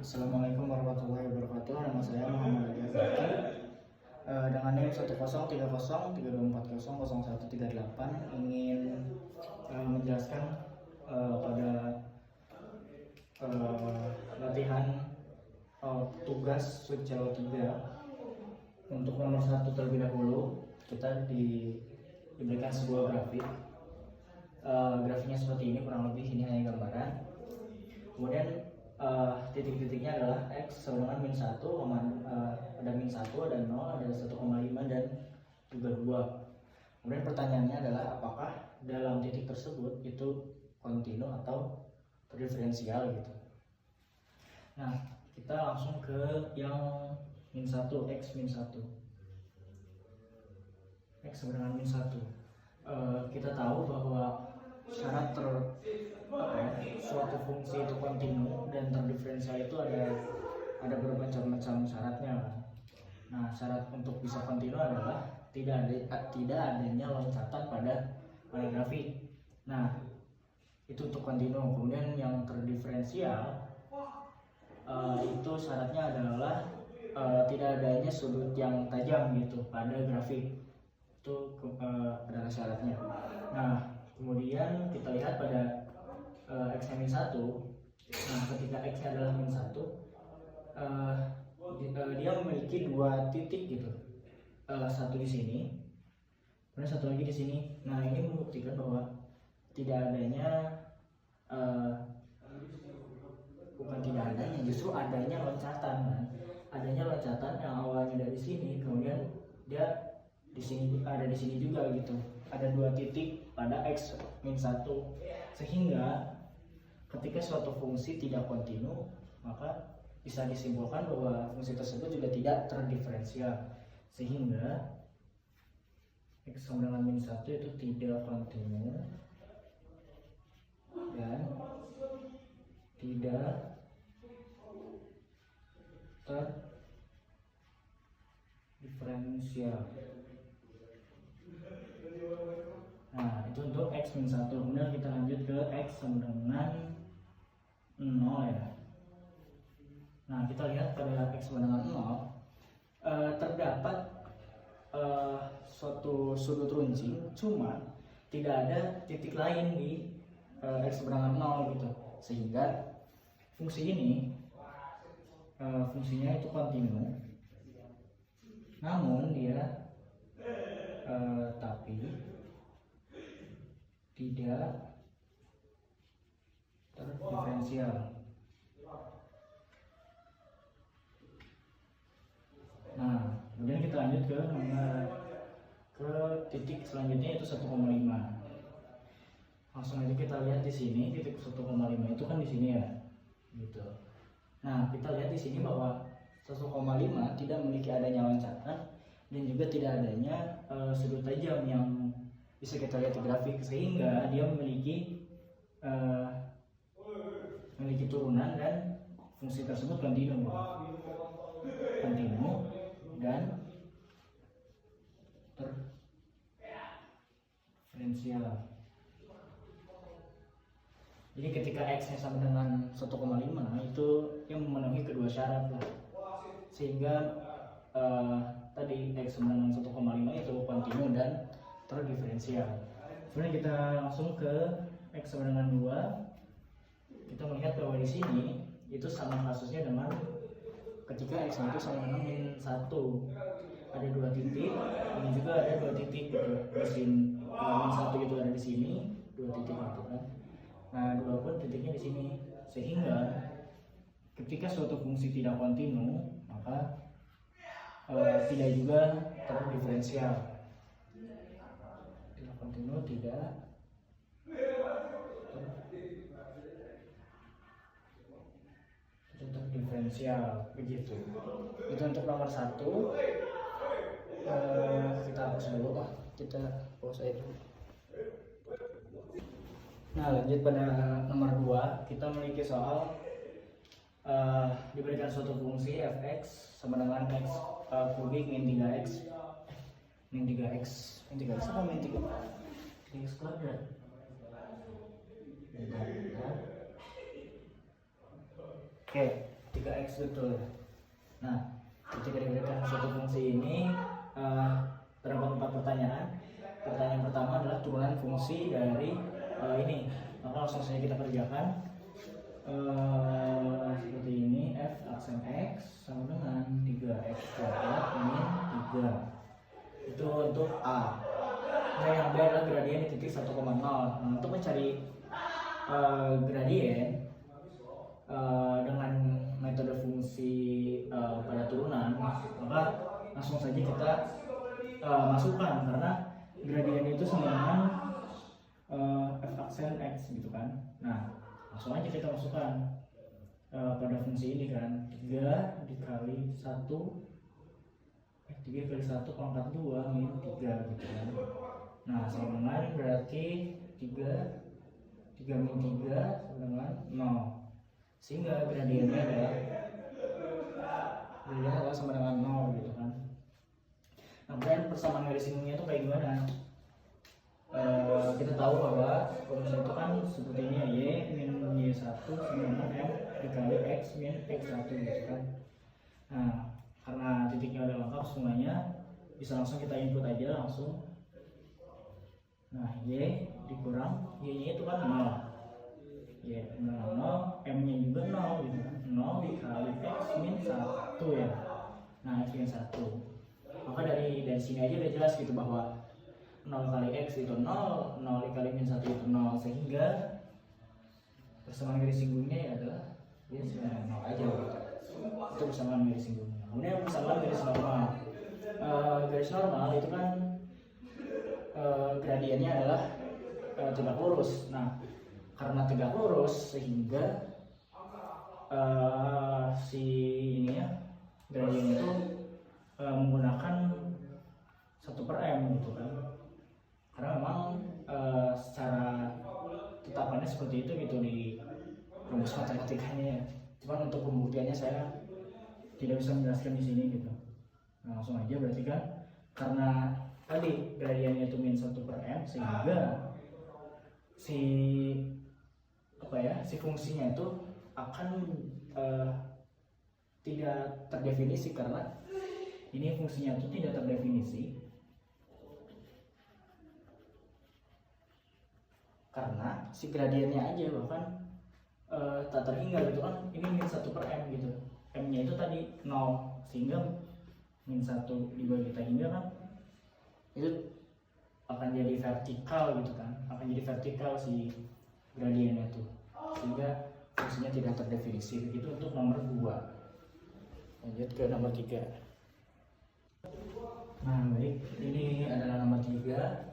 Assalamualaikum warahmatullahi wabarakatuh. Nama saya Muhammad Adi Azhar. Dengan NIM 1030324000138 ingin menjelaskan pada latihan tugas Jawa 3 untuk nomor 1 terlebih dahulu. Kita diberikan sebuah grafik. Grafiknya seperti ini, kurang lebih ini hanya gambaran. Kemudian titik-titiknya adalah X sama dengan min 1, ada min 1, ada 0, ada 1,5 dan juga 2. Kemudian pertanyaannya adalah apakah dalam titik tersebut itu kontinu atau diferensial gitu. Nah, kita langsung ke yang min 1, X min 1. X sama dengan min 1. Kita tahu bahwa syarat suatu fungsi itu kontinu dan terdiferensial itu ada bermacam-macam syaratnya. Nah, syarat untuk bisa kontinu adalah tidak adanya loncatan pada grafik. Nah, itu untuk kontinu. Kemudian yang terdiferensial itu syaratnya adalah tidak adanya sudut yang tajam gitu pada grafik. Itu adalah syaratnya. Nah, kemudian kita lihat pada X min 1. Nah, ketika X adalah min 1, dia memiliki dua titik gitu. Satu di sini, kemudian satu lagi di sini. Nah, ini membuktikan bahwa tidak adanya bukan tidak adanya, justru adanya loncatan kan. Adanya loncatan yang awalnya dari sini, kemudian dia di sini ada di sini juga gitu. Ada dua titik pada X min 1, sehingga ketika suatu fungsi tidak kontinu, maka bisa disimpulkan bahwa fungsi tersebut juga tidak terdiferensial, sehingga X sama dengan min 1 itu tidak kontinu dan tidak terdiferensial. Nah, itu untuk X min 1. Kemudian kita lanjut ke X sama dengan 0 ya. Nah, kita lihat pada X sama dengan 0 terdapat suatu sudut runcing, cuma tidak ada titik lain di X sama dengan 0 gitu. Sehingga fungsi ini fungsinya itu kontinu, namun dia tapi tidak terdiferensial. Nah, kemudian kita lanjut ke titik selanjutnya, itu 1,5. Langsung aja kita lihat di sini, titik 1,5 itu kan di sini ya, gitu. Nah, kita lihat di sini bahwa 1,5 tidak memiliki adanya loncatan dan juga tidak adanya sudut tajam yang bisa kita lihat di grafik, sehingga dia memiliki turunan dan fungsi tersebut kontinu dan terdiferensial. Jadi ketika X-nya sama dengan 1,5 itu yang memenuhi kedua syarat lah. Sehingga tadi X sama dengan 1,5 itu kontinu dan terdiferensial. Kemudian kita langsung ke X sama dengan 2. Kita melihat bahwa di sini itu sama kasusnya dengan ketika X itu sama dengan min 1. Ada dua titik, ini juga ada dua titik gitu. Min 1 itu ada di sini, dua titik gitu kan. Nah, 2 pun titiknya di sini. Sehingga ketika suatu fungsi tidak kontinu, maka tidak juga terdiferensial. Tidak kontinu, tidak terdiferensial, begitu. Itu untuk nomor 1. Kita hapus dulu, kita pause dulu. Nah, lanjut pada nomor 2, kita memiliki soal diberikan suatu fungsi fx sama dengan x kubik min 3x apa min 3x kuadrat. Oke, 3x betul. Nah, ketika diberikan suatu fungsi ini terdapat 4 pertanyaan. Pertanyaan pertama adalah turunan fungsi dari ini. Maka langsung saja kita kerjakan. Seperti ini, f aksen x sama dengan 3x kuadrat min 3. Itu untuk A. Nah, yang B adalah gradien di titik 1,0. Nah, untuk mencari gradien dengan metode fungsi pada turunan, maka langsung saja kita masukkan, karena gradien itu sama dengan f aksen x gitu kan. Nah, langsung aja kita masukkan pada fungsi ini kan, 3 dikali 1 3 kali 1 pangkat 2 min 3 gitu kan. Nah, sama dengan berarti 3 min 3 sama dengan 0, sehingga gradiennya adalah sama dengan 0 gitu kan. Nah, kemudian persamaan garis singgungnya itu kayak gimana? Kita tahu bahwa rumus itu kan seperti ini ya, y min y1 sama dengan m dikali x min x1 gitu kan. Nah, karena titiknya udah lengkap semuanya, bisa langsung kita input aja langsung. Nah, y dikurang y nya itu kan 0, y 0, m nya juga 0 gitu kan, 0 dikali x min 1 ya. Nah, x min 1, maka dari sini aja udah jelas gitu bahwa 0 kali x itu 0, 0 dikali min 1 itu 0, sehingga persamaan garis singgungnya ya adalah dia sama 0 aja gitu. Itu persamaan garis singgungnya. Kemudian persamaan garis normal. Garis normal itu kan gradiennya adalah tegak lurus. Nah, karena tegak lurus sehingga si ini ya, gradien itu menggunakan 1/m gitu kan. Karena memang secara tetapannya seperti itu gitu di rumus matematikanya ya. Cuman untuk pembuktiannya saya tidak bisa menjelaskan di sini gitu. Nah, langsung aja berarti kan, karena tadi gradiennya itu min 1/m, sehingga si fungsinya itu akan tidak terdefinisi, karena ini fungsinya itu tidak terdefinisi karena si gradiennya aja bahkan tak terhingga gitu kan. Ini min 1/m gitu, m nya itu tadi 0, sehingga min 1 dibagi terhingga kan itu akan jadi vertikal gitu kan, akan jadi vertikal si gradiennya itu, sehingga fungsinya tidak terdefinisi. Itu untuk nomor 2. Lanjut ke nomor 3. Nah, baik, ini adalah nomor 3.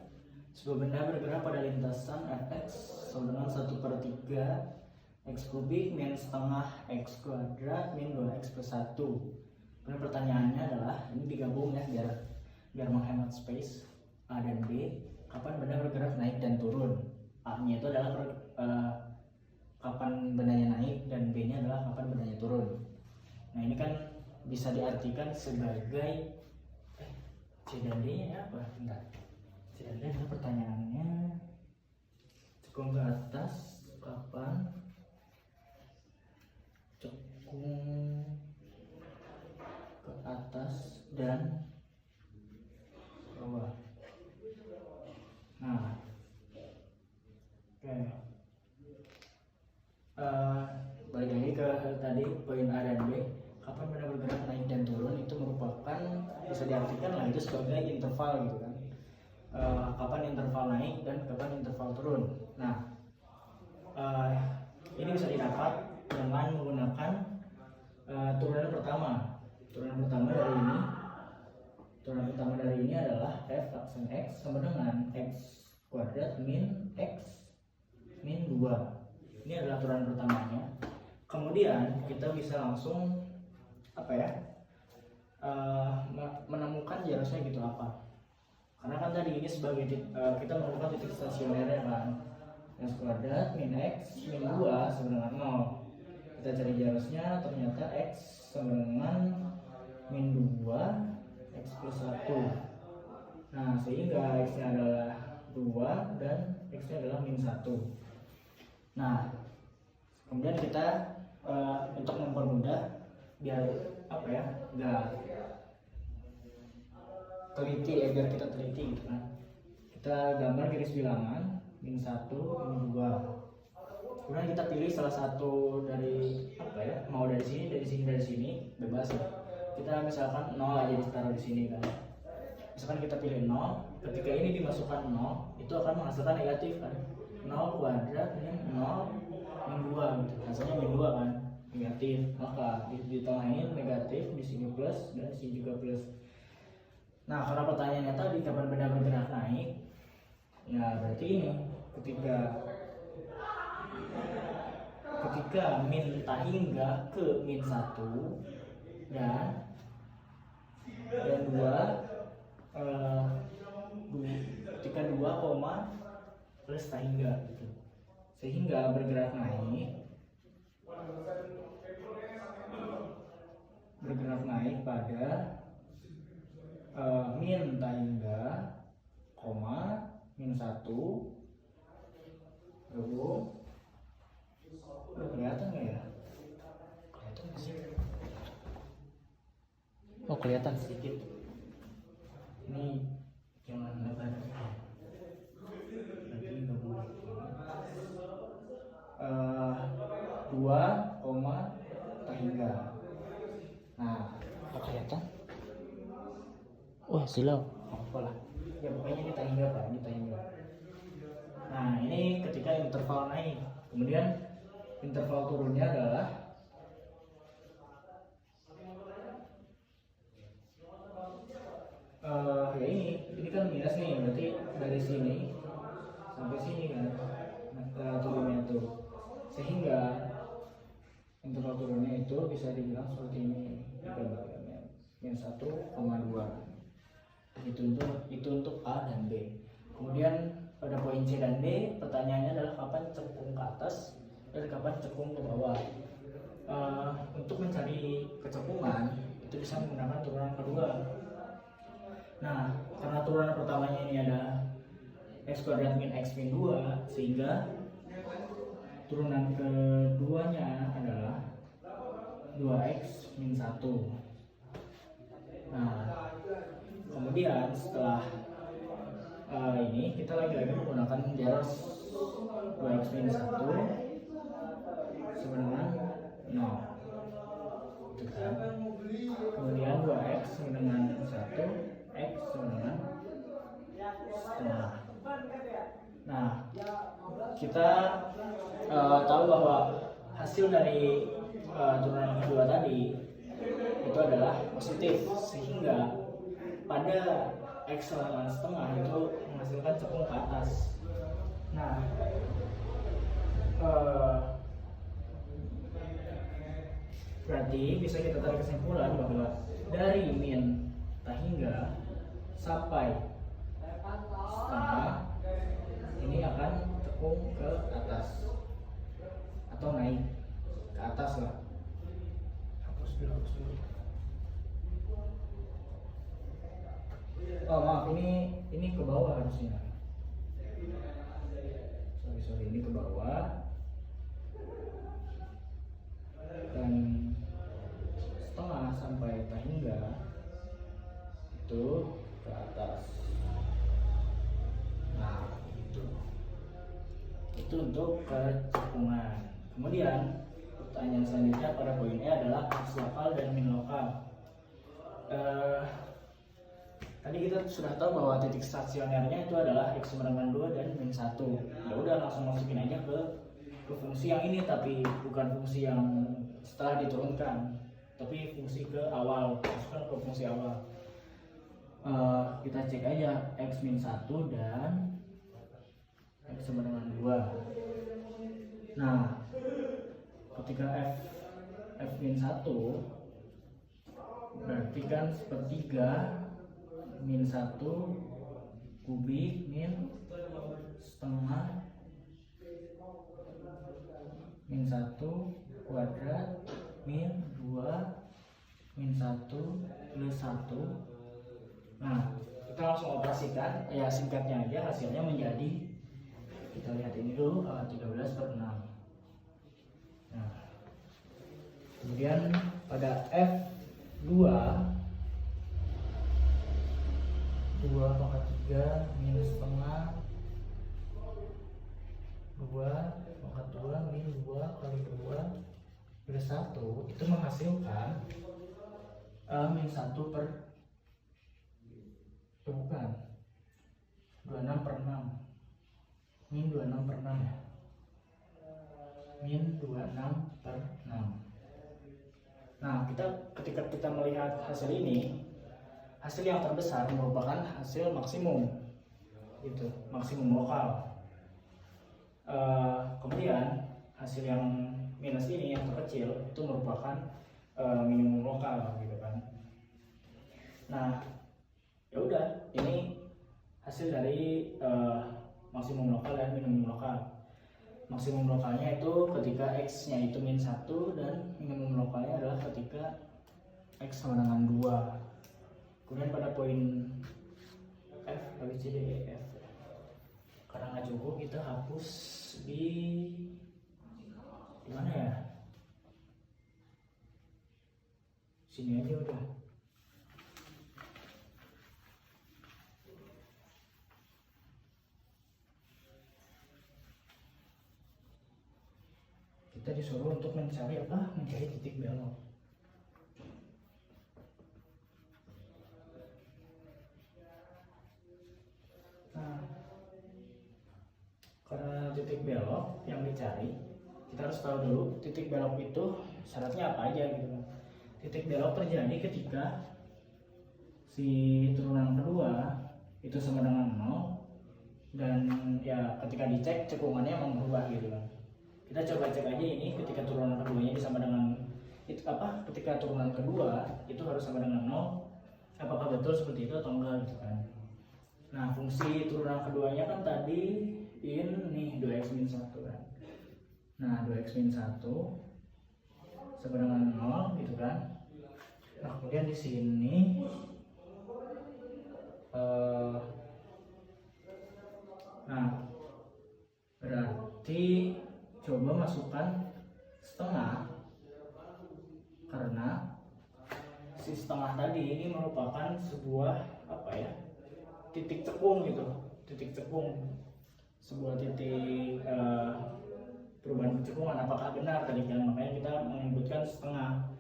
Sebuah benda bergerak pada lintasan fx sama dengan 1/3 x kubik min setengah x kuadrat min 2x plus 1. Kemudian pertanyaannya adalah, ini digabung ya biar menghemat space, A dan B. Kapan benda bergerak naik dan turun? A nya itu adalah kapan bendanya naik, dan B nya adalah kapan bendanya turun. Nah, ini kan bisa diartikan sebagai C dan D nya apa? Bentar. C dan D adalah pertanyaannya cekung ke atas kapan, cekung ke atas dan bawah. Nah, oke. Balik lagi ke tadi poin A dan B. Kapan benda bergerak naik dan turun itu merupakan, bisa diartikan lah itu sebagai interval gitu kan. Kapan interval naik dan kapan interval turun. Nah, ini bisa didapat dengan menggunakan turunan pertama. Turunan pertama dari ini adalah f aksen x sama dengan x kuadrat min x min 2. Ini adalah turunan pertamanya. Kemudian kita bisa langsung menemukan jarusnya gitu apa. Karena kan tadi ini sebagai kita menemukan titik stasionernya kan, x kuadrat min x min 2 sama dengan 0. Kita cari jarusnya, ternyata x sama dengan min 2 x plus 1. Nah, sehingga x nya adalah 2 dan x nya adalah min 1. Nah, kemudian kita untuk mempermudah biar apa ya, nggak teliti ya, biar kita teliti gitu kan. Kita gambar garis bilangan min 1 min 2. Kemudian kita pilih salah satu dari apa ya, mau dari sini, dari sini, dari sini, bebas ya. Kita misalkan 0 aja ditaruh di sini kan. Misalkan kita pilih 0, ketika ini dimasukkan 0, itu akan menghasilkan negatif kan. 0 kuadrat min 0 min 2 gitu. Hasilnya min 2 kan, negatif. Maka ditengahin negatif, di sini plus dan di sini juga plus. Nah, karena pertanyaannya tadi kapan benda bergerak naik, ya berarti ini ketika min tak hingga ke min 1 dan 2 ketika 2 koma plus tak hingga gitu, sehingga bergerak naik pada min tak hingga koma min 1 gabung. Kelihatan nggak ya? Kelihatan nggak sih? Oh, kelihatan sedikit. Ini jangan lebar. Nanti nggak boleh. 2 koma tak hingga. Nah, apa kelihatan? Wah, silau. Apalah. Ya pokoknya ini tak hingga Pak, ini tak hingga. Nah, ini ketika interval naik. Kemudian interval turunnya adalah ya ini kan minus nih, berarti dari sini sampai sini kan turunnya itu, sehingga interval turunnya itu bisa dibilang seperti ini, min 1,2. Itu untuk A dan B. Kemudian pada poin C dan D, pertanyaannya adalah kapan cekung ke atas dan kapan cekung ke bawah. Untuk mencari kecekungan itu bisa menggunakan turunan kedua. Nah, karena turunan pertamanya ini ada x kuadrat min x min 2, sehingga turunan keduanya adalah 2x min 1. Nah, kemudian setelah ini kita lagi-lagi menggunakan jarak 2x min 1 sama dengan 0 gitu kan. Kemudian 2x sama dengan 1, x sama dengan setengah. Nah, kita tahu bahwa hasil dari turunan kedua tadi itu adalah positif, sehingga pada x sama dengan setengah itu menghasilkan cekung ke atas. Nah, berarti bisa kita tarik kesimpulan bahwa dari min tak hingga sampai setengah ini akan cekung ke atas atau naik ke atas lah. Hapus dulu. Oh maaf, ini ke bawah harusnya. Sorry, ini ke bawah dan setengah sampai tak hingga itu ke atas. Nah, itu untuk kecekungan. Kemudian pertanyaan selanjutnya pada poin E adalah x lokal dan min lokal. Tadi kita sudah tahu bahwa titik stasionernya itu adalah x sama dengan 2 dan min 1. Ya udah, langsung masukin aja ke fungsi yang ini, tapi bukan fungsi yang setelah diturunkan, tapi fungsi ke awal, masukkan ke fungsi awal. Kita cek aja x min 1 dan x sama dengan 2. Nah, ketika f min 1 berarti kan sepertiga min 1 kubik min setengah min 1 kuadrat min 2 min 1 plus 1. Nah, kita langsung operasikan, ya singkatnya aja, hasilnya menjadi, kita lihat ini dulu, 13/6. Nah, Kemudian pada F2 2 pangkat 3 minus setengah 2 pangkat 2 min 2 kali 2 per 1 itu menghasilkan min 1 per bukan 26 per 6 min 26 per 6 ya, min 26 per 6. Nah, ketika kita melihat hasil ini, hasil yang terbesar merupakan hasil maksimum, gitu, maksimum lokal. Kemudian hasil yang minus ini yang terkecil itu merupakan minimum lokal, gitu kan. Nah, ya udah, ini hasil dari maksimum lokal dan minimum lokal. Maksimum lokalnya itu ketika X nya itu min 1 dan minimum lokalnya adalah ketika X sama dengan 2. Kemudian pada poin F, A, B, C, D, E, F, karena nggak cukup kita hapus di mana ya, sini aja udah. Kita disuruh untuk mencari apa? Mencari titik belok. Nah, karena titik belok yang dicari, kita harus tahu dulu titik belok itu syaratnya apa aja gitu. Titik belok terjadi ketika si turunan kedua itu sama dengan 0 dan ya ketika dicek cekungannya memang berubah gitu kan. Kita coba cek aja ini ketika turunan keduanya sama dengan itu apa? Ketika turunan kedua itu harus sama dengan 0. Apakah betul seperti itu atau enggak gitu kan. Nah, fungsi turunan keduanya kan tadi ini 2x min 1 kan. Nah, 2x min 1 sama dengan 0 gitu kan. Nah, kemudian di sini nah, berarti coba masukkan setengah, karena si setengah tadi ini merupakan sebuah apa ya, titik cekung gitu, titik cekung, sebuah titik perubahan cekungan. Apakah benar tadi kan, makanya kita menyebutkan setengah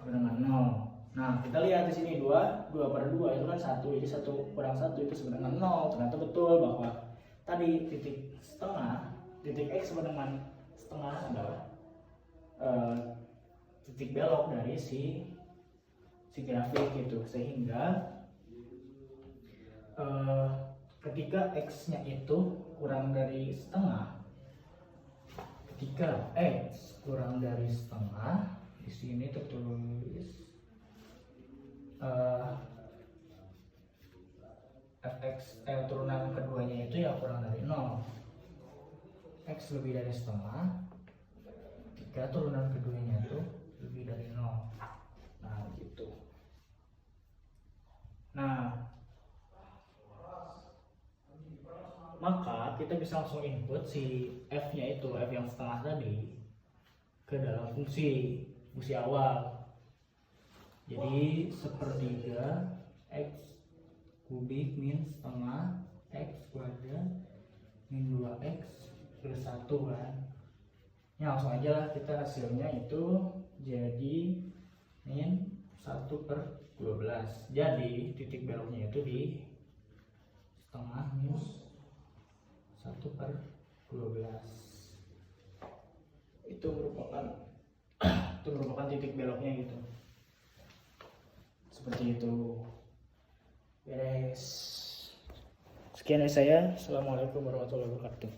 dengan 0. Nah, kita lihat di sini 2 per 2 itu kan 1, jadi 1 kurang 1 itu sama dengan 0. Ternyata betul bahwa tadi titik setengah, titik X sama dengan setengah adalah titik belok dari si grafik gitu. Sehingga ketika X nya itu kurang dari setengah, ketika X kurang dari setengah, di sini tertulis fx turunan keduanya itu ya kurang dari 0. X lebih dari setengah jika turunan keduanya itu lebih dari 0. Nah, gitu. Nah, maka kita bisa langsung input si f nya itu, f yang setengah tadi, ke dalam fungsi awal. Jadi sepertiga X kubik min setengah X kuadrat min 2X plus 1 kan. Ya, langsung aja lah, kita hasilnya itu jadi min 1 per 12. Jadi titik beloknya itu di setengah minus 1 per 12. Itu merupakan titik beloknya gitu. Seperti itu. Beres. Sekian dari saya. Assalamualaikum warahmatullahi wabarakatuh.